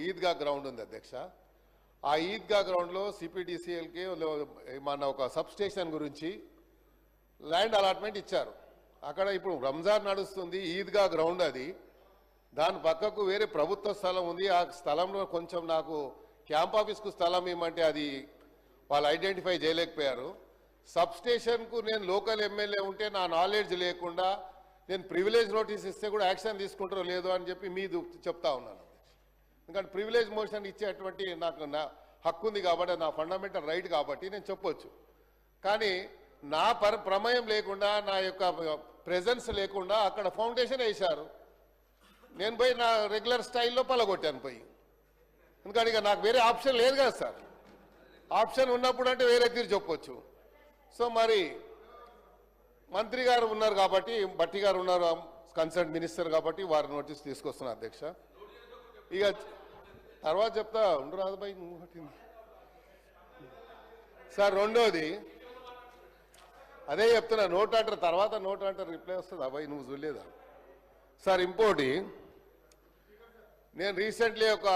Eidgah ground ఉంది అధ్యక్ష. ఆ ఈద్గా గ్రౌండ్లో సిపిడిసిఎల్కి మన ఒక సబ్ స్టేషన్ గురించి ల్యాండ్ అలాట్మెంట్ ఇచ్చారు. అక్కడ ఇప్పుడు రంజాన్ నడుస్తుంది, ఈద్గా గ్రౌండ్ అది. దాని పక్కకు వేరే ప్రభుత్వ స్థలం ఉంది. ఆ స్థలంలో కొంచెం నాకు క్యాంప్ ఆఫీస్కు స్థలం ఇవ్వమంటే అది వాళ్ళు ఐడెంటిఫై చేయలేకపోయారు. సబ్ స్టేషన్కు నేను లోకల్ ఎమ్మెల్యే ఉంటే నా నాలెడ్జ్ లేకుండా నేను ప్రివిలేజ్ నోటీస్ ఇస్తే కూడా యాక్షన్ తీసుకుంటారో లేదో అని చెప్పి మీది చెప్తా ఉన్నాను. ఎందుకంటే ప్రివిలేజ్ మోషన్ ఇచ్చేటువంటి నాకు నా హక్కు ఉంది కాబట్టి, నా ఫండమెంటల్ రైట్ కాబట్టి నేను చెప్పొచ్చు. కానీ నా ప్రమేయం లేకుండా, నా యొక్క ప్రెజెన్స్ లేకుండా అక్కడ ఫౌండేషన్ వేశారు. నేను పోయి నా రెగ్యులర్ స్టైల్లో పలగొట్టాను పోయి. ఎందుకంటే ఇక నాకు వేరే ఆప్షన్ లేదు కదా సార్. ఆప్షన్ ఉన్నప్పుడు అంటే వేరే తీరు చెప్పొచ్చు. సో మరి మంత్రి గారు ఉన్నారు కాబట్టి, భట్టి గారు ఉన్నారు కన్సర్న్ మినిస్టర్ కాబట్టి వారి నోటీస్ తీసుకొస్తున్నారు అధ్యక్ష. ఇక తర్వాత చెప్తా ఉండు రాజుబాయి సార్. రెండోది అదే చెప్తున్నా, నోట్ అంటారు తర్వాత నోట్ అంటారు రిప్లై వస్తుంది. అబ్బాయి నువ్వు చూడలేదా సార్? ఇంకోటి, నేను రీసెంట్లీ ఒక